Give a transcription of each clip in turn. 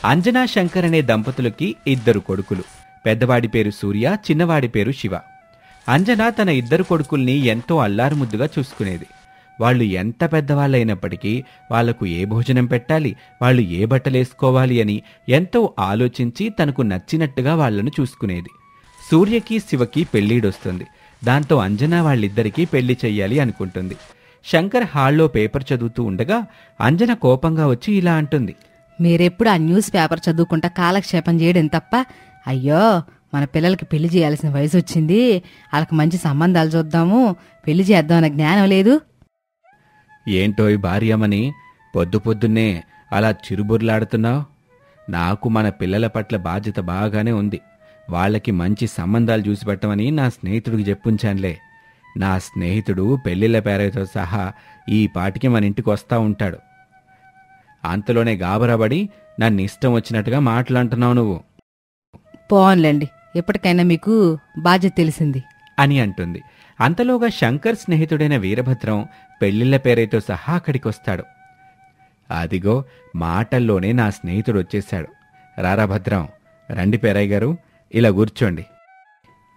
అంజనా శంకర్ అనే దంపతులకి 2 కొడుకులు. పెద్దవాడి పేరు సూర్య, చిన్నవాడి పేరు శివ. అంజన తన 2 కొడుకుల్ని ఎంతో అల్లారుముద్దుగా చూసుకునేది. వాళ్ళు ఎంత పెద్దవాళ్ళైనప్పటికీ వాళ్లకు ఏ భోజనం పెట్టాలి, వాళ్ళు ఏ బట్టలేసుకోవాలి అని ఎంతో ఆలోచించి తనకు నచ్చినట్టుగా వాళ్లను చూసుకునేది. సూర్యకి శివకి పెళ్ళీడొస్తుంది. దాంతో అంజనా వాళ్ళిద్దరికీ పెళ్లి చెయ్యాలి అనుకుంటుంది. శంకర్ హాల్లో పేపర్ చదువుతూ ఉండగా అంజన కోపంగా వచ్చి ఇలా అంటుంది. మీరెప్పుడు ఆ న్యూస్ పేపర్ చదువుకుంటా కాలక్షేపం చేయడం తప్ప, అయ్యో మన పిల్లలకి పెళ్లి చేయాల్సిన వయసు వచ్చింది, వాళ్ళకి మంచి సంబంధాలు చూద్దాము, పెళ్లి చేద్దామన్న జ్ఞానం లేదు. ఏంటోయ్ భార్యమని పొద్దు పొద్దున్నే అలా చిరుబుర్లాడుతున్నావు? నాకు మన పిల్లల పట్ల బాధ్యత బాగానే ఉంది. వాళ్ళకి మంచి సంబంధాలు చూసి పెట్టమని నా స్నేహితుడికి చెప్పుంచానులే. నా స్నేహితుడు పెళ్లిళ్ళ పేరుతో సహా ఈ పాటికి మన ఇంటికి వస్తా ఉంటాడు. అంతలోనే గాబరాబడి నన్ను ఇష్టం వచ్చినట్టుగా మాట్లాడుతున్నావు నువ్వు. పోన్లేండి, ఎప్పటికైనా మీకు బాధ్యత తెలిసింది అని అంటుంది. అంతలోగా శంకర్ స్నేహితుడైన వీరభద్రం పెళ్లిళ్ల పేరైతో సహా అక్కడికొస్తాడు. అదిగో మాటల్లోనే నా స్నేహితుడు వచ్చేశాడు. రారా భద్రం, రండి పేరయ్య గారు, ఇలా కూర్చోండి.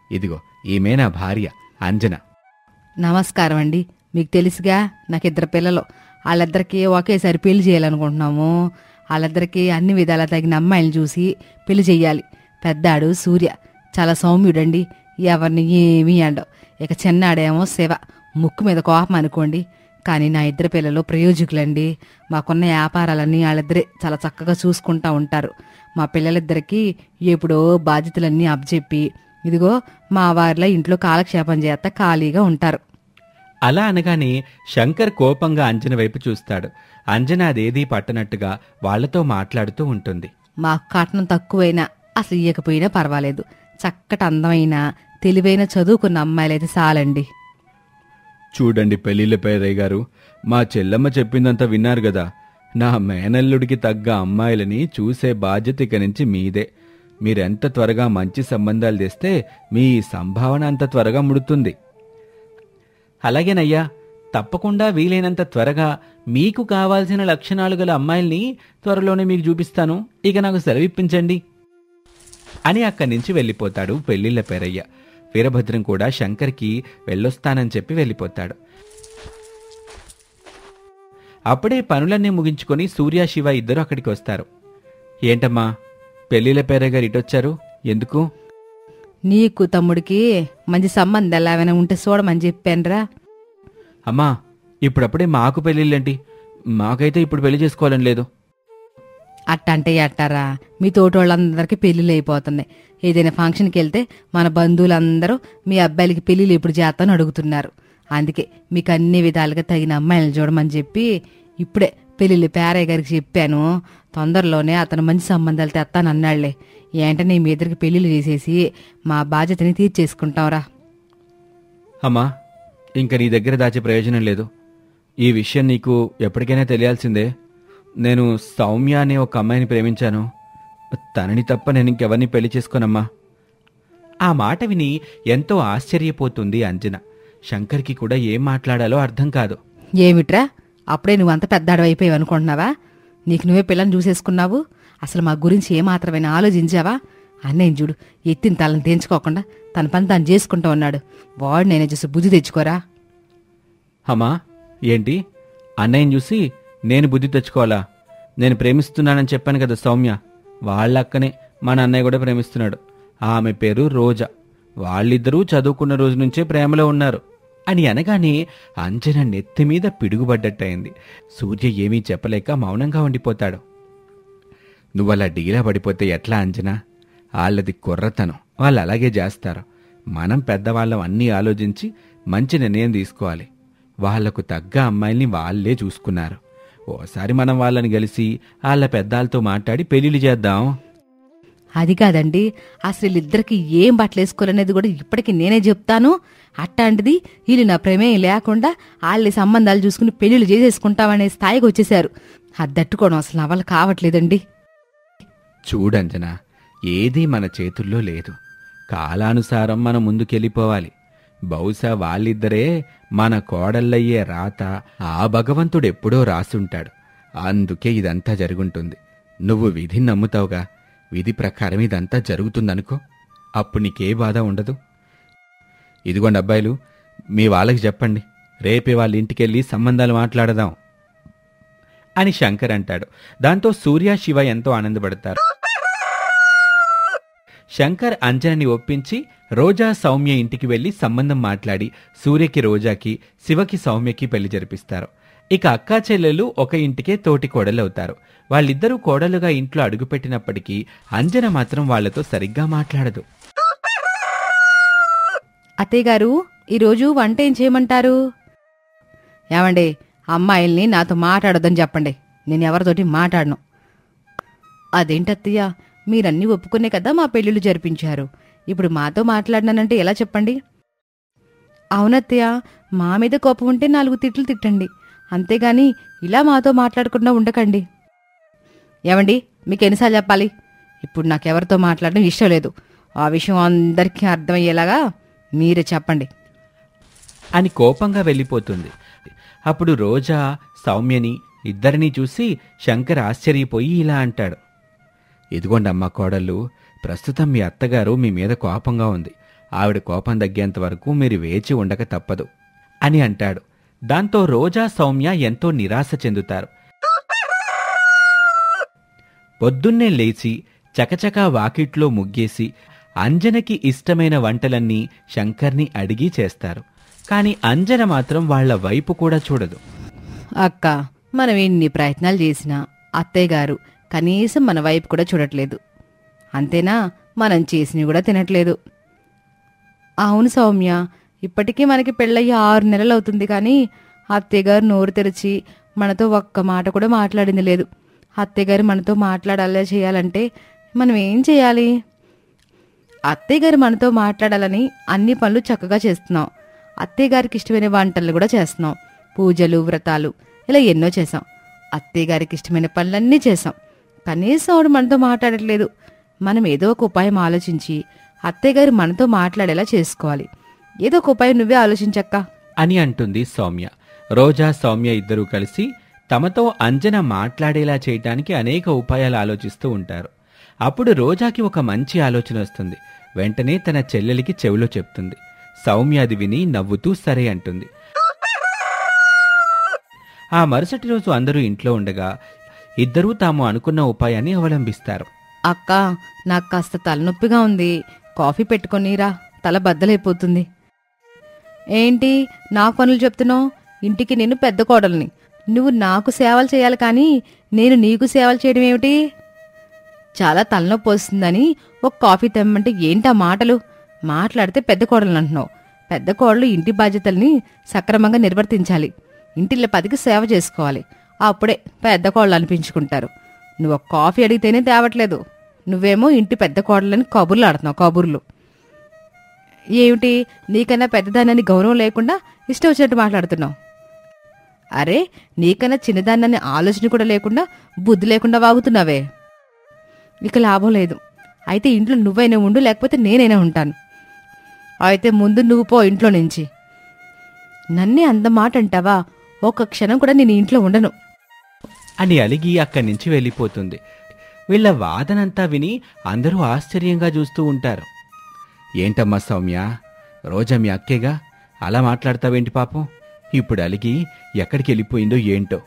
ఇదిగో ఈమె నా భార్య అంజన. నమస్కారం అండి. మీకు తెలుసుగా, నాకు 2 పిల్లలు. వాళ్ళిద్దరికీ ఒకేసారి పెళ్లి చేయాలనుకుంటున్నాము. వాళ్ళిద్దరికీ అన్ని విధాలా తగిన అమ్మాయిని చూసి పెళ్లి చెయ్యాలి. పెద్దాడు సూర్య చాలా సౌమ్యుడండి, ఎవరిని ఏమీ అండవు. ఇక చిన్నాడేమో శివ, ముక్కు మీద కోపం అనుకోండి. కానీ నా 2 పిల్లలు ప్రయోజకులండి. మాకున్న వ్యాపారాలన్నీ వాళ్ళిద్దరే చాలా చక్కగా చూసుకుంటా ఉంటారు. మా పిల్లలిద్దరికీ ఎప్పుడో బాధ్యతలన్నీ అప్పచెప్పి ఇదిగో మా వారిలో ఇంట్లో కాలక్షేపం చేస్తా ఖాళీగా ఉంటారు. అలా అనగానే శంకర్ కోపంగా అంజన వైపు చూస్తాడు. అంజన అదేదీ పట్టనట్టుగా వాళ్లతో మాట్లాడుతూ ఉంటుంది. మాకు కట్నం తక్కువైనా అసలు ఇయ్యకపోయినా పర్వాలేదు, చక్కటి అందమైన తెలివైన చదువుకున్న అమ్మాయిలైతే చాలండి. చూడండి పెళ్లిళ్ళ పేరయ్య గారు, మా చెల్లమ్మ చెప్పిందంతా విన్నారు గదా. నా మేనల్లుడికి తగ్గ అమ్మాయిలని చూసే బాధ్యత ఇక నుంచి మీదే. మీరెంత త్వరగా మంచి సంబంధాలు తెస్తే మీ సంభావన అంత త్వరగా ముడుతుంది. అలాగేనయ్యా, తప్పకుండా వీలైనంత త్వరగా మీకు కావాల్సిన లక్షణాలు గల అమ్మాయిల్ని త్వరలోనే మీకు చూపిస్తాను. ఇక నాకు సెలవిప్పించండి అని అక్కడి నుంచి వెళ్ళిపోతాడు పెళ్లిళ్ల పేరయ్య. వీరభద్రం కూడా శంకర్కి వెళ్ళొస్తానని చెప్పి వెళ్ళిపోతాడు. అప్పుడే పనులన్నీ ముగించుకొని సూర్య, శివ ఇద్దరు అక్కడికి వస్తారు. ఏంటమ్మా పెళ్లిళ్ల పేరయ్య గారు ఇటొచ్చారు, ఎందుకు? నీకు తమ్ముడికి మంచి సంబంధాలు ఏమైనా ఉంటే చూడమని చెప్పానురా. అమ్మా ఇప్పుడప్పుడే మాకు పెళ్ళిళ్ళేంటి? మాకైతే ఇప్పుడు పెళ్లి చేసుకోవాలని లేదు. అట్టంటే అట్టారా, మీ తోటోళ్ళందరికీ పెళ్లిళ్ళు అయిపోతున్నాయి. ఏదైనా ఫంక్షన్కి వెళ్తే మన బంధువులందరూ మీ అబ్బాయిలకి పెళ్లిళ్ళు ఎప్పుడు చేస్తానని అడుగుతున్నారు. అందుకే మీకు అన్ని విధాలుగా తగిన అమ్మాయిలను చూడమని చెప్పి ఇప్పుడే పెళ్లిళ్ళు పేరయ్య గారికి చెప్పాను. తొందరలోనే అతను మంచి సంబంధాలు తెస్తానన్నాళ్లే. ఏంటనే మీ ఇద్దరికి పెళ్లిళ్ళు చేసేసి మా బాధ్యతని తీర్చేసుకుంటాంరా. అమ్మా ఇంక నీ దగ్గర దాచే ప్రయోజనం లేదు. ఈ విషయం నీకు ఎప్పటికైనా తెలియాల్సిందే. నేను సౌమ్య అనే ఒక అమ్మాయిని ప్రేమించాను. తనని తప్ప నేను ఇంకెవరిని పెళ్లి చేసుకోనమ్మా. ఆ మాట విని ఎంతో ఆశ్చర్యపోతుంది అంజన. శంకర్కి కూడా ఏం మాట్లాడాలో అర్థం కాదు. ఏమిట్రా, అప్పుడే నువ్వంత పెద్దాడవైపోయావు అనుకుంటున్నావా? నీకు నువ్వే పిల్లని చూసేసుకున్నావు. అసలు మా గురించి ఏమాత్రమైనా ఆలోచించావా? అన్నయ్య చూడు, ఎత్తిన తలని తెంచుకోకుండా తన పని తాను చేసుకుంటూ ఉన్నాడు. వాడు నేనే చూసి బుద్ధి తెచ్చుకోరా. అమ్మా ఏంటి, అన్నయ్యని చూసి నేను బుద్ధి తెచ్చుకోవాలా? నేను ప్రేమిస్తున్నానని చెప్పాను కదా సౌమ్య, వాళ్ళక్కనే మన అన్నయ్య కూడా ప్రేమిస్తున్నాడు. ఆమె పేరు రోజా. వాళ్ళిద్దరూ చదువుకున్న రోజు నుంచే ప్రేమలో ఉన్నారు అని అనగానే అంజన నెత్తిమీద పిడుగుపడ్డట్టయింది. సూర్య ఏమీ చెప్పలేక మౌనంగా ఉండిపోతాడు. నువ్వలా డీలా పడిపోతే ఎట్లా అంజనా? వాళ్ళది కుర్రతనం, వాళ్ళు అలాగే చేస్తారు. మనం పెద్దవాళ్ళం అన్నీ ఆలోచించి మంచి నిర్ణయం తీసుకోవాలి. వాళ్లకు తగ్గ అమ్మాయిల్ని వాళ్లే చూసుకున్నారు. ఓసారి మనం వాళ్ళని కలిసి వాళ్ళ పెద్దాలతో మాట్లాడి పెళ్లిళ్ళు చేద్దాం. అది కాదండి, అసలు వీళ్ళిద్దరికి ఏం బట్టలేసుకోవాలనేది కూడా ఇప్పటికీ నేనే చెప్తాను. అట్టాంటిది వీళ్ళు నా ప్రమేయం లేకుండా వాళ్ళ సంబంధాలు చూసుకుని పెళ్లిళ్ళు చేసేసుకుంటామనే స్థాయికి వచ్చేశారు. అది తట్టుకోవడం అసలు నా వల్ల కావట్లేదండి. చూడంజనా, ఏదీ మన చేతుల్లో లేదు. కాలానుసారం మనం ముందుకెళ్ళిపోవాలి. బహుశా వాళ్ళిద్దరే మన కోడళ్ళయ్యే రాత ఆ భగవంతుడెప్పుడో రాసుంటాడు. అందుకే ఇదంతా జరుగుంటుంది. నువ్వు విధిని నమ్ముతావుగా. విధి ప్రకారం ఇదంతా జరుగుతుందనుకో, అప్పుడు నీకే బాధ ఉండదు. ఇదిగోండి అబ్బాయిలు, మీ వాళ్ళకి చెప్పండి, రేపే వాళ్ళ ఇంటికెళ్ళి సంబంధాలు మాట్లాడదాం అని శంకర్ అంటాడు. దాంతో సూర్య, శివ ఎంతో ఆనందపడతారు. శంకర్ అంజనని ఒప్పించి రోజా, సౌమ్య ఇంటికి వెళ్లి సంబంధం మాట్లాడి సూర్యకి రోజాకి, శివకి సౌమ్యకి పెళ్లి జరిపిస్తారు. ఇక అక్కా చెల్లెలు ఒక ఇంటికే తోటి కోడలవుతారు. వాళ్ళిద్దరూ కోడలుగా ఇంట్లో అడుగుపెట్టినప్పటికీ అంజన మాత్రం వాళ్లతో సరిగ్గా మాట్లాడదు. అత్తయ్యగారు, ఈరోజు వంట ఏం చేయమంటారు? ఏమండి, అమ్మాయిల్ని నాతో మాట్లాడొద్దని చెప్పండి. నేను ఎవరితోటి మాట్లాడను. అదేంటత్తయ్య, మీరన్నీ ఒప్పుకునే కదా మా పెళ్ళిళ్ళు జరిపించారు. ఇప్పుడు మాతో మాట్లాడినానంటే ఎలా చెప్పండి? అవునత్తయ్య, మా మీద కోపం ఉంటే 4 తిట్లు తిట్టండి, అంతేగాని ఇలా మాతో మాట్లాడకుండా ఉండకండి. ఏమండి, మీకు ఎన్నిసార్లు చెప్పాలి? ఇప్పుడు నాకెవరితో మాట్లాడడం ఇష్టం లేదు. ఆ విషయం అందరికీ అర్థమయ్యేలాగా మీరే చెప్పండి అని కోపంగా వెళ్ళిపోతుంది. అప్పుడు రోజా, సౌమ్యని ఇద్దరినీ చూసి శంకర్ ఆశ్చర్యపోయి ఇలా అంటాడు. ఇదిగోండమ్మా కోడళ్ళు, ప్రస్తుతం మీ అత్తగారు మీ మీద కోపంగా ఉంది. ఆవిడ కోపం తగ్గేంత వరకు మీరు వేచి ఉండక తప్పదు అని అంటాడు. దాంతో రోజా, సౌమ్య ఎంతో నిరాశ చెందుతారు. పొద్దున్నే లేచి చకచకా వాకిట్లో ముగ్గేసి అంజనకి ఇష్టమైన వంటలన్నీ శంకర్ని అడిగి చేస్తారు. కాని అంజన మాత్రం వాళ్ల వైపు కూడా చూడదు. అక్క, మనం ఎన్ని ప్రయత్నాలు చేసినా అత్తయ్యగారు కనీసం మన వైపు కూడా చూడట్లేదు. అంతేనా, మనం చేసినవి కూడా తినట్లేదు. అవును సౌమ్య, ఇప్పటికీ మనకి పెళ్ళయ్యి 6 నెలలు అవుతుంది, కానీ అత్తయ్యగారు నోరు తెరిచి మనతో ఒక్క మాట కూడా మాట్లాడింది లేదు. అత్తయ్యగారు మనతో మాట్లాడాలా చేయాలంటే మనం ఏం చేయాలి? అత్తయ్యగారు మనతో మాట్లాడాలని అన్ని పనులు చక్కగా చేస్తున్నాం. అత్తయ్యగారికి ఇష్టమైన వంటలు కూడా చేస్తున్నాం. పూజలు, వ్రతాలు ఇలా ఎన్నో చేశాం. అత్తయ్యగారికి ఇష్టమైన పనులన్నీ చేశాం. కనీసం ఆవిడ మనతో మాట్లాడట్లేదు. మనం ఏదో ఒక ఉపాయం ఆలోచించి అత్తయ్యగారు మనతో మాట్లాడేలా చేసుకోవాలి. ఏదో ఒక ఉపాయం నువ్వే ఆలోచించక్కా అని అంటుంది సౌమ్య. రోజా, సౌమ్య ఇద్దరూ కలిసి తమతో అంజన మాట్లాడేలా చేయటానికి అనేక ఉపాయాలు ఆలోచిస్తూ ఉంటారు. అప్పుడు రోజాకి ఒక మంచి ఆలోచన వస్తుంది. వెంటనే తన చెల్లెలికి చెవిలో చెప్తుంది. సౌమ్య అది విని నవ్వుతూ సరే అంటుంది. ఆ మరుసటి రోజు అందరూ ఇంట్లో ఉండగా ఇద్దరూ తాము అనుకున్న ఉపాయాన్ని అవలంబిస్తారు. అక్క, నాకు కాస్త తలనొప్పిగా ఉంది, కాఫీ పెట్టుకొనిరా, తల బద్దలైపోతుంది. ఏంటి నాకు పనులు చెప్తున్నావు? ఇంటికి నేను పెద్ద కోడల్ని, నువ్వు నాకు సేవలు చేయాలి, కానీ నేను నీకు సేవలు చేయడం ఏమిటి? చాలా తలనొప్పి వస్తుందని ఒక కాఫీ తెమ్మంటే ఏంటా మాటలు? మాట్లాడితే పెద్ద కోడలు అంటున్నావు. పెద్ద కోడలు ఇంటి బాధ్యతల్ని సక్రమంగా నిర్వర్తించాలి. ఇంటిల్ల 10కి సేవ చేసుకోవాలి. అప్పుడే పెద్ద కోడలు అనిపించుకుంటారు. నువ్వు ఒక కాఫీ అడిగితేనే తేవట్లేదు. నువ్వేమో ఇంటి పెద్ద కోడలని కబుర్లు ఆడుతున్నావు. కబుర్లు ఏమిటి? నీకన్నా పెద్దదానని గౌరవం లేకుండా ఇష్టం వచ్చినట్టు మాట్లాడుతున్నావు. అరే, నీకన్నా చిన్నదాన్నని ఆలోచన కూడా లేకుండా, బుద్ధి లేకుండా వాగుతున్నావే. ఇక లాభం లేదు. అయితే ఇంట్లో నువ్వైనా ఉండు, లేకపోతే నేనైనా ఉంటాను. అయితే ముందు నువ్వు పో ఇంట్లో నుంచి. నన్నే అంత మాట అంటావా? ఒక్క క్షణం కూడా నేను ఇంట్లో ఉండను అని అలిగి అక్కడి నుంచి వెళ్ళిపోతుంది. వీళ్ల వాదనంతా విని అందరూ ఆశ్చర్యంగా చూస్తూ ఉంటారు. ఏంటమ్మా సౌమ్య, రోజా మీ అక్కేగా, అలా మాట్లాడతావేంటి పాపం? ఇప్పుడు అలిగి ఎక్కడికి వెళ్ళిపోయిందో ఏంటో.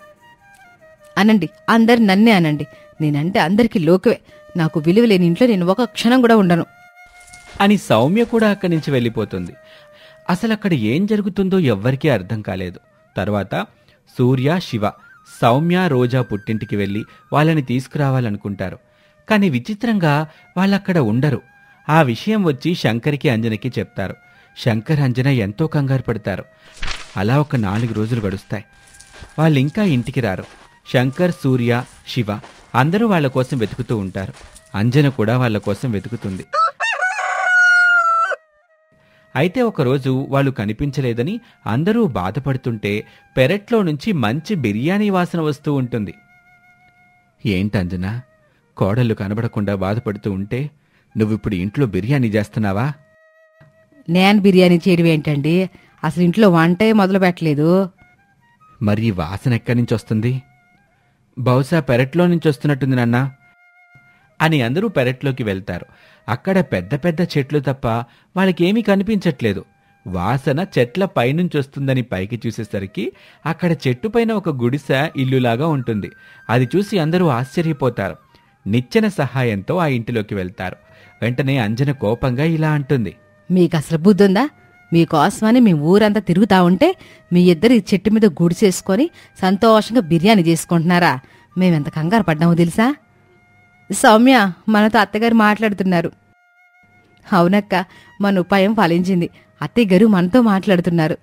అనండి, అందరు నన్నే అనండి. నేనంటే అందరికీ లోకువే. నాకు విలువ లేని ఇంట్లో నేను ఒక క్షణం కూడా ఉండను అని సౌమ్య కూడా అక్కడి నుంచి వెళ్ళిపోతుంది. అసలు అక్కడ ఏం జరుగుతుందో ఎవ్వరికీ అర్థం కాలేదు. తర్వాత సూర్య, శివ, సౌమ్య, రోజా పుట్టింటికి వెళ్ళి వాళ్ళని తీసుకురావాలనుకుంటారు. కాని విచిత్రంగా వాళ్ళక్కడ ఉండరు. ఆ విషయం వచ్చి శంకర్కి, అంజనకి చెప్తారు. శంకర్, అంజన ఎంతో కంగారు పడతారు. అలా ఒక 4 రోజులు గడుస్తాయి. వాళ్ళింకా ఇంటికి రారు. శంకర్, సూర్య, శివ అందరూ వాళ్ల కోసం వెతుకుతూ ఉంటారు. అంజన కూడా వాళ్ల కోసం వెతుకుతుంది. అయితే ఒకరోజు వాళ్ళు కనిపించలేదని అందరూ బాధపడుతుంటే పెరట్లో నుంచి మంచి బిర్యానీ వాసన వస్తూ ఉంటుంది. ఏంటంజనా, కోడళ్ళు కనబడకుండా బాధపడుతూ ఉంటే నువ్విప్పుడు ఇంట్లో బిర్యానీ చేస్తున్నావా? నేను బిర్యానీ చేయడం ఏంటండి? అసలు ఇంట్లో వంటే మొదలు పెట్టలేదు. మరి ఈ వాసన ఎక్కడి నుంచి వస్తుంది? బహుశా పెరట్లో నుంచి వస్తున్నట్టుంది నాన్న. అని అందరూ పెరట్లోకి వెళ్తారు. అక్కడ పెద్ద పెద్ద చెట్లు తప్ప వాళ్ళకేమీ కనిపించట్లేదు. వాసన చెట్ల పైనుంచి వస్తుందని పైకి చూసేసరికి అక్కడ చెట్టుపైన ఒక గుడిసె ఇల్లులాగా ఉంటుంది. అది చూసి అందరూ ఆశ్చర్యపోతారు. నిచ్చెన సహాయంతో ఆ ఇంటిలోకి వెళ్తారు. వెంటనే అంజన కోపంగా ఇలా అంటుంది. మీకు అసలు బుద్ధుందా? మీకోసమని మీ ఊరంతా తిరుగుతా ఉంటే మీ ఇద్దరు ఈ చెట్టు మీద గుడిసేసుకొని సంతోషంగా బిర్యానీ చేసుకుంటున్నారా? మేమెంత కంగారు పడ్డామో తెలుసా? సౌమ్య, మనతో అత్తగారు మాట్లాడుతున్నారు. అవునక్క, మన ఉపాయం ఫలించింది. అత్తయ్య గారు మనతో మాట్లాడుతున్నారు.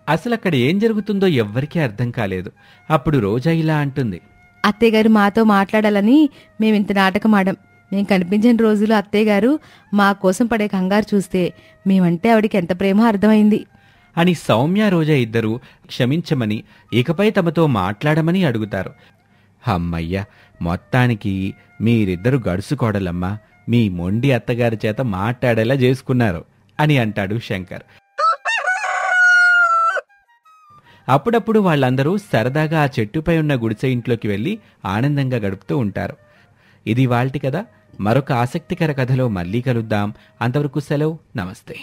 అసలు అక్కడ ఏం జరుగుతుందో ఎవ్వరికీ అర్థం కాలేదు. అప్పుడు రోజా ఇలా అంటుంది. అత్తయ్య గారు మాతో మాట్లాడాలని మేమింత నాటకం ఆడాం. మేం కనిపించిన రోజులు అత్తయ్య గారు మా కోసం పడే కంగారు చూస్తే మేమంటే ఆవిడికి ఎంత ప్రేమో అర్థమైంది అని సౌమ్య రోజా ఇద్దరూ క్షమించమని, ఇకపై తమతో మాట్లాడమని అడుగుతారు. అమ్మయ్య, మొత్తానికి మీరిద్దరు గడుసుకోడలమ్మా, మీ మొండి అత్తగారి చేత మాట్లాడేలా చేసుకున్నారు అని అంటాడు శంకర్. అప్పుడప్పుడు వాళ్ళందరూ సరదాగా ఆ చెట్టుపై ఉన్న గుడిసె ఇంట్లోకి వెళ్లి ఆనందంగా గడుపుతూ ఉంటారు. ఇది వాల్టి కథ. మరొక ఆసక్తికర కథలో మళ్ళీ కలుద్దాం. అంతవరకు సెలవు, నమస్తే.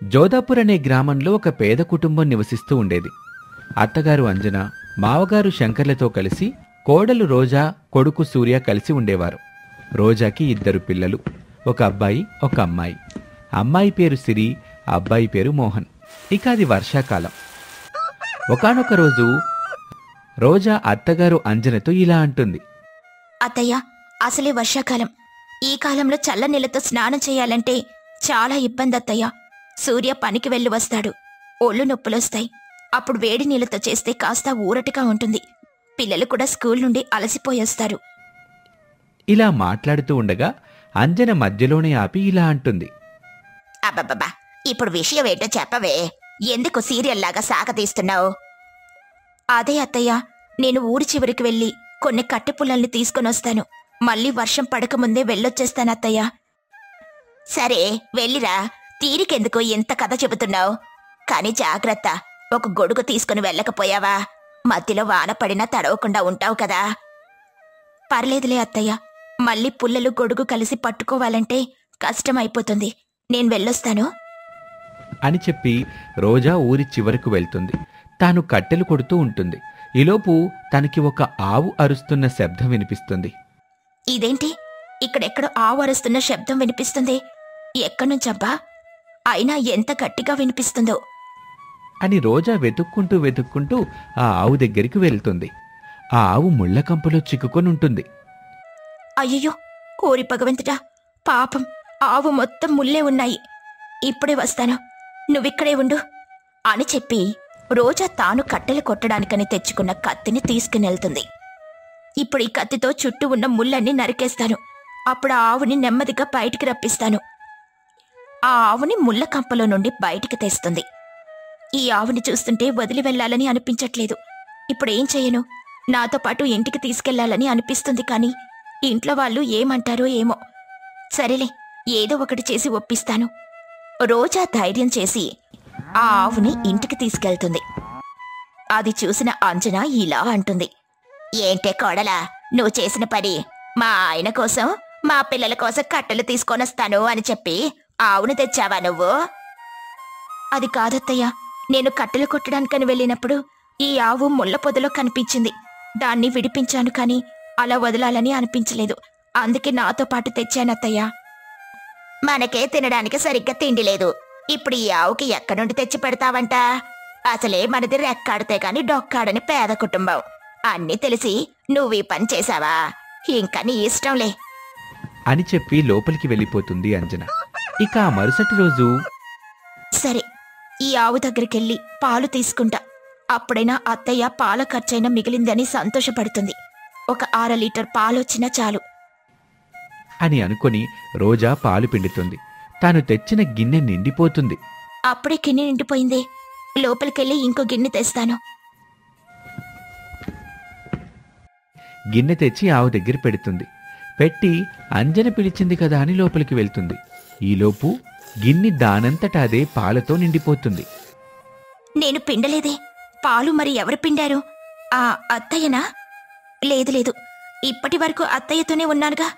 జోధాపూర్ అనే గ్రామంలో ఒక పేద కుటుంబం నివసిస్తూ ఉండేది. అత్తగారు అంజన, మావగారు శంకర్లతో కలిసి కోడలు రోజా, కొడుకు సూర్య కలిసి ఉండేవారు. రోజాకి 2 పిల్లలు, ఒక అబ్బాయి, ఒక అమ్మాయి. అమ్మాయి పేరు సిరి, అబ్బాయి పేరు మోహన్. ఇక అది వర్షాకాలం. ఒకానొక రోజు రోజా అత్తగారు అంజనతో ఇలా అంటుంది. అత్తయ్య, అసలే వర్షాకాలం. ఈ కాలంలో చల్ల నీళ్లతో స్నానం చేయాలంటే చాలా ఇబ్బంది అత్తయ్య. సూర్య పనికి వెళ్ళి వస్తాడు, ఒళ్ళు నొప్పులొస్తాయి. అప్పుడు వేడి నీళ్లతో చేస్తే కాస్త ఊరటగా ఉంటుంది. పిల్లలు కూడా స్కూల్ నుండి అలసిపోయేస్తారు. ఇలా మాట్లాడుతూ ఉండగా అంజన మధ్యలోనే ఆపి ఇలా అంటుంది. అబ్బబ్బబ్బా, ఇప్పుడు విషయం ఏంటో చెప్పవే. ఎందుకు సీరియల్లాగా సాగతీస్తున్నావు? అదే అత్తయ్య, నేను ఊరి చివరికి వెళ్ళి కొన్ని కట్టెపుల్లల్ని తీసుకొనొస్తాను. మళ్ళీ వర్షం పడకముందే వెళ్ళొచ్చేస్తానత్తయ్య. సరే వెళ్ళిరా, తీరికెందుకు ఎంత కథ చెబుతున్నావు? కాని జాగ్రత్త, ఒక గొడుగు తీసుకుని వెళ్ళకపోయావా మధ్యలో వాన పడినా తడవకుండా ఉంటావు కదా. పర్లేదులే అత్తయ్య, మళ్ళీ పుల్లలు గొడుగు కలిసి పట్టుకోవాలంటే కష్టమైపోతుంది. నేను వెళ్ళొస్తాను అని చెప్పి రోజా ఊరి చివరకు వెళ్తుంది. తాను కట్టెలు కొడుతూ ఉంటుంది. ఈలోపు తనకి ఒక ఆవు అరుస్తున్న శబ్దం వినిపిస్తుంది. ఇదేంటి, ఇక్కడెక్కడో ఆవు అరుస్తున్న శబ్దం వినిపిస్తుంది? ఎక్కడ్నుంచబ్బా? అయినా ఎంత గట్టిగా వినిపిస్తుందో అని రోజా వెతుక్కుంటూ ఆ ఆవు దగ్గరికి వెళ్తుంది. ఆ ఆవు ముళ్ళకంపలో చిక్కుకొని ఉంటుంది. అయ్యయ్యో, కోరి భగవంతుడా, పాపం, ఆవు మొత్తం ముల్లే ఉన్నాయి. ఇప్పుడే వస్తాను, నువ్విక్కడే ఉండు అని చెప్పి రోజా తాను కట్టెలు కొట్టడానికని తెచ్చుకున్న కత్తిని తీసుకునెళ్తుంది. ఇప్పుడు ఈ కత్తితో చుట్టూ ఉన్న ముళ్ళన్నీ నరికేస్తాను. అప్పుడు ఆ ఆవుని నెమ్మదిగా బయటికి రప్పిస్తాను. ఆ ఆవుని ముళ్ళ కంపలో నుండి బయటికి తెస్తుంది. ఈ ఆవుని చూస్తుంటే వదిలి వెళ్లాలని అనిపించట్లేదు. ఇప్పుడేం చెయ్యను? నాతో పాటు ఇంటికి తీసుకెళ్లాలని అనిపిస్తుంది. కానీ ఇంట్లో వాళ్ళు ఏమంటారో ఏమో. సరేలే, ఏదో ఒకటి చేసి ఒప్పిస్తాను. రోజా ధైర్యం చేసి ఆ ఆవుని ఇంటికి తీసుకెళ్తుంది. అది చూసిన అంజన ఇలా అంటుంది. ఏంటే కోడలా, నువ్వు చేసిన పని? మా ఆయన కోసం, మా పిల్లల కోసం కట్టెలు తీసుకొనొస్తాను అని చెప్పి ఆవును తెచ్చావా నువ్వు? అది కాదత్తయ్య, నేను కట్టెలు కొట్టడానికని వెళ్ళినప్పుడు ఈ ఆవు ముళ్ళ పొదలో కనిపించింది. దాన్ని విడిపించాను, కానీ అలా వదలాలని అనిపించలేదు. అందుకే నాతో పాటు తెచ్చానత్తయ్యా. మనకే తినడానికి సరిగ్గా తిండి లేదు. ఇప్పుడు ఈ ఆవుకి ఎక్కడి నుండి తెచ్చి పెడతావంట? అసలే మనది రెక్కాడితే గాని డొక్కాడని పేద కుటుంబం. అన్నీ తెలిసి నువ్వు ఈ పని చేశావా? ఇంకా నీ ఇష్టంలే అని చెప్పి లోపలికి వెళ్ళిపోతుంది అంజన. ఇక ఆ మరుసటి రోజు, సరే, ఈ ఆవు దగ్గరికెళ్ళి పాలు తీసుకుంటా. అప్పుడైనా అత్తయ్య పాల ఖర్చైనా మిగిలిందని సంతోషపడుతుంది. ఒక 1/2 లీటర్ పాలొచ్చినా చాలు అని అనుకొని రోజా పాలు పిండుతుంది. తాను తెచ్చిన గిన్నె నిండిపోతుంది. అప్పుడే గిన్నె నిండిపోయిందే, లోపలికెళ్ళి ఇంకో గిన్నె తెస్తాను. గిన్నె తెచ్చి ఆవు దగ్గర పెడుతుంది. పెట్టి అంజన పిలిచింది కదా అని లోపలికి వెళ్తుంది. ఈలోపు గిన్నె దానంతట అదే పాలతో నిండిపోతుంది. నేను పిండలేదే, పాలు మరి ఎవరు పిండారు? ఆ అత్తయ్యనా? లేదు లేదు, ఇప్పటి వరకు అత్తయ్యతోనే ఉన్నానుగా.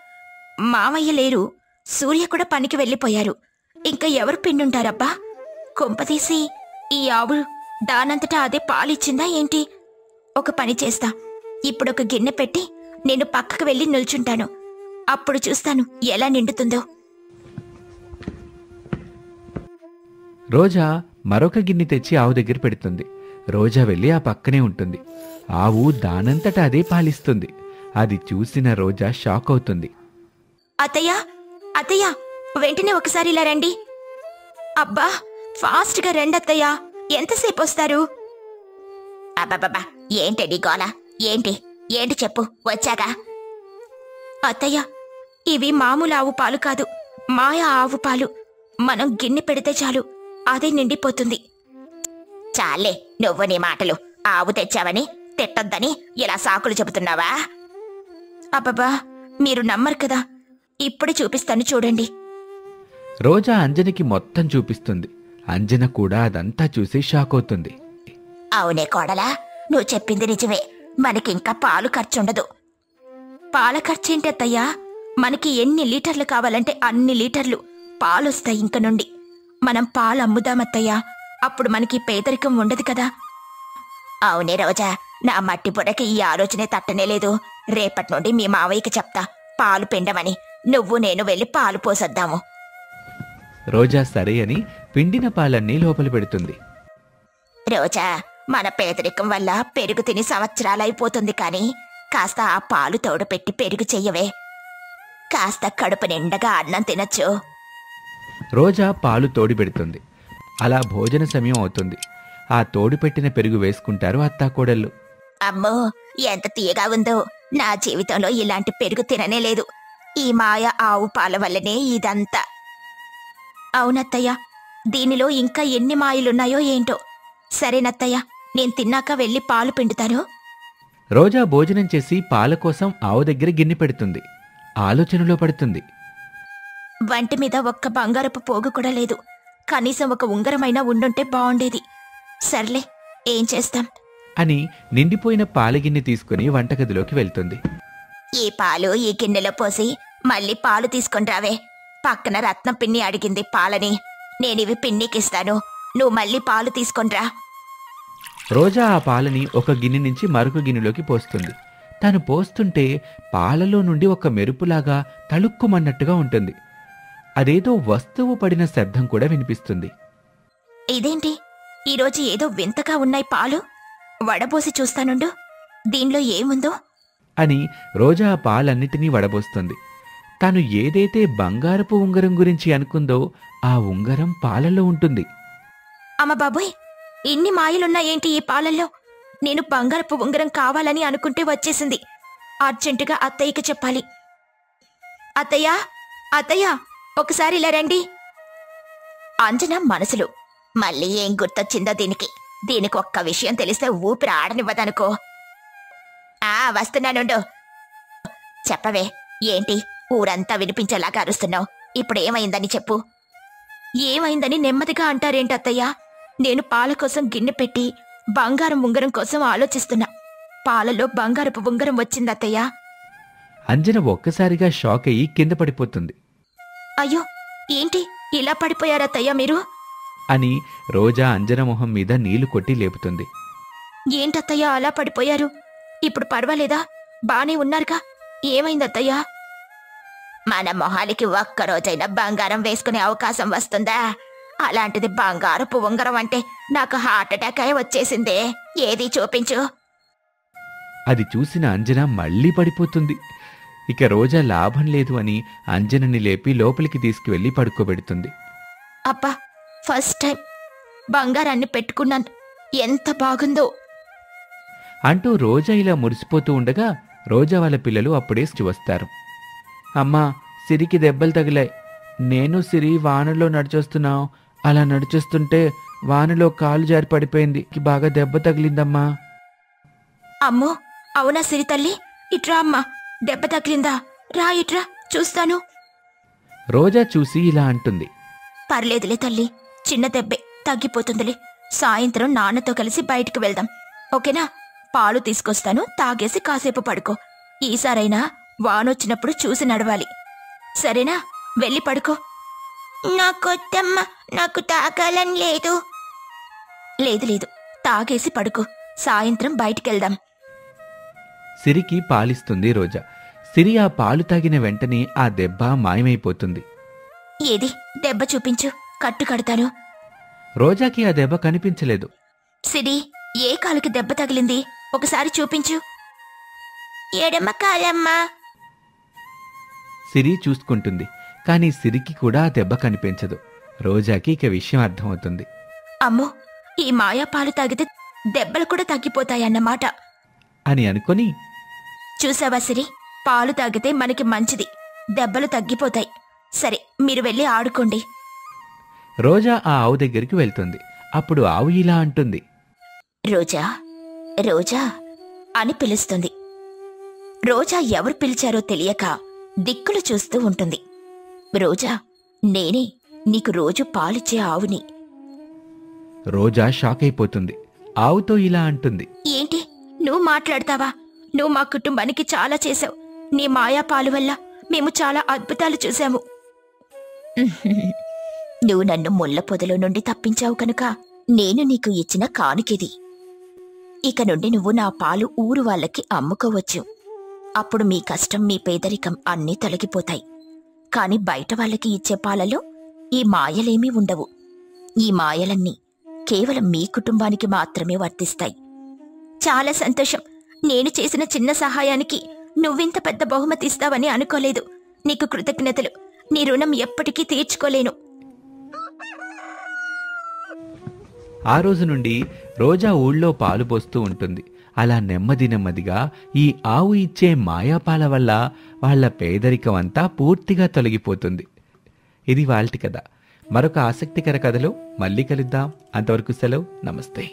మామయ్య లేరు, సూర్య కూడా పనికి వెళ్ళిపోయారు. ఇంకా ఎవరు పిండుంటారబ్బా? కొంపతీసి ఈ ఆవు దానంతటా అదే పాలిచ్చిందా ఏంటి? ఒక పని చేస్తా, ఇప్పుడొక గిన్నె పెట్టి నేను పక్కకు వెళ్ళి నిల్చుంటాను. అప్పుడు చూస్తాను ఎలా నిండుతుందో. రోజా మరొక గిన్నె తెచ్చి ఆవు దగ్గర పెడుతుంది. రోజా వెళ్ళి ఆ పక్కనే ఉంటుంది. ఆవు దానంతట అదే పాలిస్తుంది. అది చూసిన రోజా షాక్ అవుతుంది. అత్తయ్య అత్తయ్య, వెంటనే ఒకసారి ఇలా రండి. అబ్బా, ఫాస్ట్గా రండి అత్తయ్య, ఎంతసేపు వస్తారు? అబ్బబ్బబ్బా, ఏంటండి గోల? ఏంటి ఏంటి చెప్పు, వచ్చాగా. అత్తయ్య, ఇవి మామూలు ఆవు పాలు కాదు, మాయా ఆవు పాలు. మనం గిన్నె పెడితే చాలు, అదే నిండిపోతుంది. చాలే, నువ్వు నీ మాటలు. ఆవు తెచ్చావని తిట్టొద్దని ఇలా సాకులు చెబుతున్నావా? అబ్బబ్బా, మీరు నమ్మరు కదా, ఇప్పుడే చూపిస్తాను చూడండి. రోజా అంజనికి మొత్తం చూపిస్తుంది. అంజన కూడా అదంతా చూసి షాక్ అవుతుంది. అవునే కోడలా, నువ్వు చెప్పింది నిజమే. మనకింకా పాలు ఖర్చుండదు. పాల ఖర్చేంటి అత్తయ్యా? మనకి ఎన్ని లీటర్లు కావాలంటే అన్ని లీటర్లు పాలొస్తాయి ఇంక నుండి. మనం పాలు అమ్ముదామత్తయ్యా, అప్పుడు మనకి పేదరికం ఉండదు కదా. అవునే రోజా, నా మట్టి బుర్రకి ఈ ఆలోచనే తట్టనే లేదు. రేపటి నుండి మీ మావయ్యకి చెప్తా పాలు పిండమని. నువ్వు నేను వెళ్ళి పాలు పోసొద్దాము. రోజా సరే అని పిండిన పాలన్నీ లోపల పెడుతుంది. రోజా, మన పేదరికం వల్ల పెరుగు తిని సంవత్సరాలైపోతుంది కానీ కాస్త ఆ పాలు తోడు పెట్టి పెరుగు చెయ్యవే. కాస్త కడుపు నిండగా అన్నం తినచ్చు. రోజా పాలు తోడి పెడుతుంది. అలా భోజన సమయం అవుతుంది. ఆ తోడు పెట్టిన పెరుగు వేసుకుంటారు అత్తాకోడళ్ళు. అమ్మో, ఎంత తీయగా ఉందో! నా జీవితంలో ఇలాంటి పెరుగు తిననే లేదు. ఈ మాయ ఆవు పాల వల్లనే ఇదంతా. అవునత్తయ్య, దీనిలో ఇంకా ఎన్ని మాయలున్నాయో ఏంటో. సరేనత్తయ్య, నేను తిన్నాక వెళ్ళి పాలు పిండుతాను. రోజా భోజనం చేసి పాల కోసం ఆవు దగ్గర గిన్నె పెడుతుంది. ఆలోచనలో పడుతుంది. వంటి మీద ఒక్క బంగారపు పోగు కూడా లేదు. కనీసం ఒక ఉంగరమైనా ఉండుంటే బావుండేది. సర్లే, ఏం చేస్తాం అని నిండిపోయిన పాల గిన్నె తీసుకుని వంటగదిలోకి వెళ్తుంది. ఈ పాలు ఈ గిన్నెలో పోసి మళ్ళీ పాలు తీసుకొని రావే. పక్కన రత్నం పిన్ని అడిగింది పాలని. నేనివి పిన్నికిస్తాను, నువ్వు మళ్ళీ పాలు తీసుకొనిరా. రోజా ఆ పాలని ఒక గిన్నె నుంచి మరొక గిన్నెలోకి పోస్తుంది. తను పోస్తుంటే పాలలో నుండి ఒక మెరుపులాగా తళుక్కుమన్నట్టుగా ఉంటుంది. అదేదో వస్తువు పడిన శబ్దం కూడా వినిపిస్తుంది. ఇదేంటి, ఈరోజు ఏదో వింతగా ఉన్నాయి పాలు. వడబోసి చూస్తానుండు, దీనిలో ఏముందో అని రోజా ఆ పాలన్నిటినీ వడబోస్తుంది. తాను ఏదైతే బంగారపు ఉంగరం గురించి అనుకుందో ఆ ఉంగరం పాలలో ఉంటుంది. అమ్మ బాబోయ్, ఇన్ని మాయలున్నాయేంటి ఈ పాలల్లో? నేను బంగారపు ఉంగరం కావాలని అనుకుంటే వచ్చేసింది. అర్జెంటుగా అత్తయ్యకి చెప్పాలి. అత్తయ్యా అత్తయ్యా, ఒకసారి ఇలా రండి. అంజన మనసులో, మళ్ళీ ఏం గుర్తొచ్చిందో దీనికి ఒక్క విషయం తెలిస్తే ఊపిరి ఆడనివ్వదనుకో. వస్తున్నానుండు. చెప్పవే, ఏంటి ఊరంతా వినిపించేలాగా అరుస్తున్నావు? ఇప్పుడేమైందని చెప్పు. ఏమైందని నెమ్మదిగా అంటారేంటి అత్తయ్యా? నేను పాల కోసం గిన్నె పెట్టి బంగారం ఉంగరం కోసం ఆలోచిస్తున్నా. పాలలో బంగారపు ఉంగరం వచ్చిందత్తయ్యా. అంజన ఒక్కసారిగా షాక్ అయ్యి కింద పడిపోతుంది. అయ్యో, ఏంటి ఇలా పడిపోయారత్తయ్యా మీరు? అని రోజా అంజన మొహం మీద నీళ్లు కొట్టి లేపుతుంది. ఏంటత్తయ్యా అలా పడిపోయారు? ఇప్పుడు పర్వాలేదా? బానే ఉన్నారుగా? ఏమైందత్తయ్యా? మన మొహాలికి ఒక్కరోజైనా బంగారం వేసుకునే అవకాశం వస్తుందా? అలాంటిది బంగారపు ఉంగరం అంటే నాకు హార్ట్ అటాక్ అయి వచ్చేసిందే. ఏది చూపించు. అది చూసిన అంజన మళ్లీ పడిపోతుంది. ఇక రోజా లాభం లేదు అని అంజనని లేపి లోపలికి తీసుకువెళ్లి పడుకోబెడుతుంది. అబ్బా, ఫస్ట్ టైం బంగారాన్ని పెట్టుకున్నాను, ఎంత బాగుందో అంటూ రోజా ఇలా మురిసిపోతూ ఉండగా రోజా వాళ్ళ పిల్లలు అప్పుడే వస్తారు. అమ్మా, సిరికి దెబ్బలు తగిలాయి. నేను సిరి వానలో నడిచొస్తున్నాం. అలా నడిచొస్తుంటే వానలో కాలు జారి పడిపోయింది. బాగా దెబ్బ తగిలిందమ్మా. అమ్మో, అవునా సిరి తల్లి? ఇట్రా అమ్మా, దెబ్బ తగిలిందా? రా ఇట్రా, చూస్తాను. రోజా చూసి ఇలా అంటుంది. పర్లేదులే తల్లి, చిన్న దెబ్బే, తగ్గిపోతుందిలే. సాయంత్రం నాన్నతో కలిసి బయటికి వెళ్దాం, ఓకేనా? పాలు తీసుకొస్తాను, తాగేసి కాసేపు పడుకో. ఈసారైనా వానొచ్చినప్పుడు చూసి నడవాలి, సరేనా? వెళ్ళి పడుకో. నాకొద్దమ్మా, నాకు తాగాలని లేదు. లేదు లేదు, తాగేసి పడుకో. సాయంత్రం బయటికెళ్దాం. సిరికి పాలిస్తుంది రోజా. సిరి ఆ పాలు తాగిన వెంటనే ఆ దెబ్బ మాయమైపోతుంది. ఏది దెబ్బ చూపించు, కట్టు కడతాను. రోజాకి ఆ దెబ్బ కనిపించలేదు. సిరి, ఏ కాలుకి దెబ్బ తగిలింది? ఒకసారి చూపించు. ఎడమ కాలమ్మా. సిరి చూసుకుంటుంది, కానీ సిరికి కూడా ఆ దెబ్బ కనిపించదు. రోజాకి ఇక విషయం అర్థమవుతుంది. అమ్మో, ఈ మాయా పాలు తాగితే దెబ్బలు కూడా తగ్గిపోతాయన్నమాట అని అనుకొని, చూసావా సిరి, పాలు తాగితే మనకి మంచిది, దెబ్బలు తగ్గిపోతాయి. సరే, మీరు వెళ్ళి ఆడుకోండి. రోజా ఆ ఆవు దగ్గరికి వెళ్తుంది. అప్పుడు ఆవు ఇలా అంటుంది. రోజా, రోజా అని పిలుస్తుంది. రోజా ఎవరు పిలిచారో తెలియక దిక్కులు చూస్తూ ఉంటుంది. రోజా, నేనే నీకు రోజు పాలిచ్చే ఆవుని. రోజా షాక్ అయిపోతుంది. ఆవుతో ఇలా అంటుంది. ఏంటి, నువ్వు మాట్లాడతావా? నువ్వు మా కుటుంబానికి చాలా చేశావు. నీ మాయా పాలు వల్ల మేము చాలా అద్భుతాలు చూశాము. నువ్వు నన్ను ముళ్ళ పొదలో నుండి తప్పించావు కనుక నేను నీకు ఇచ్చిన కానుకిది. ఇక నుండి నువ్వు నా పాలు ఊరు వాళ్ళకి అమ్ముకోవచ్చు. అప్పుడు మీ కష్టం, మీ పేదరికం అన్నీ తొలగిపోతాయి. కాని బయట వాళ్ళకి ఇచ్చే పాలలో ఈ మాయలేమీ ఉండవు. ఈ మాయలన్నీ కేవలం మీ కుటుంబానికి మాత్రమే వర్తిస్తాయి. చాలా సంతోషం. నేను చేసిన చిన్న సహాయానికి నువ్వింత పెద్ద బహుమతి ఇస్తావని అనుకోలేదు. నీకు కృతజ్ఞతలు. నీ రుణం ఎప్పటికీ తీర్చుకోలేను. ఆ రోజు నుండి రోజా ఊళ్ళో పాలు పోస్తూ ఉంటుంది. అలా నెమ్మది నెమ్మదిగా ఈ ఆవు ఇచ్చే మాయాపాల వల్ల వాళ్ల పేదరికం అంతా పూర్తిగా తొలగిపోతుంది. ఇది వాల్టి కథ. మరొక ఆసక్తికర కథలో మళ్ళీ కలుద్దాం. అంతవరకు సెలవు. నమస్తే.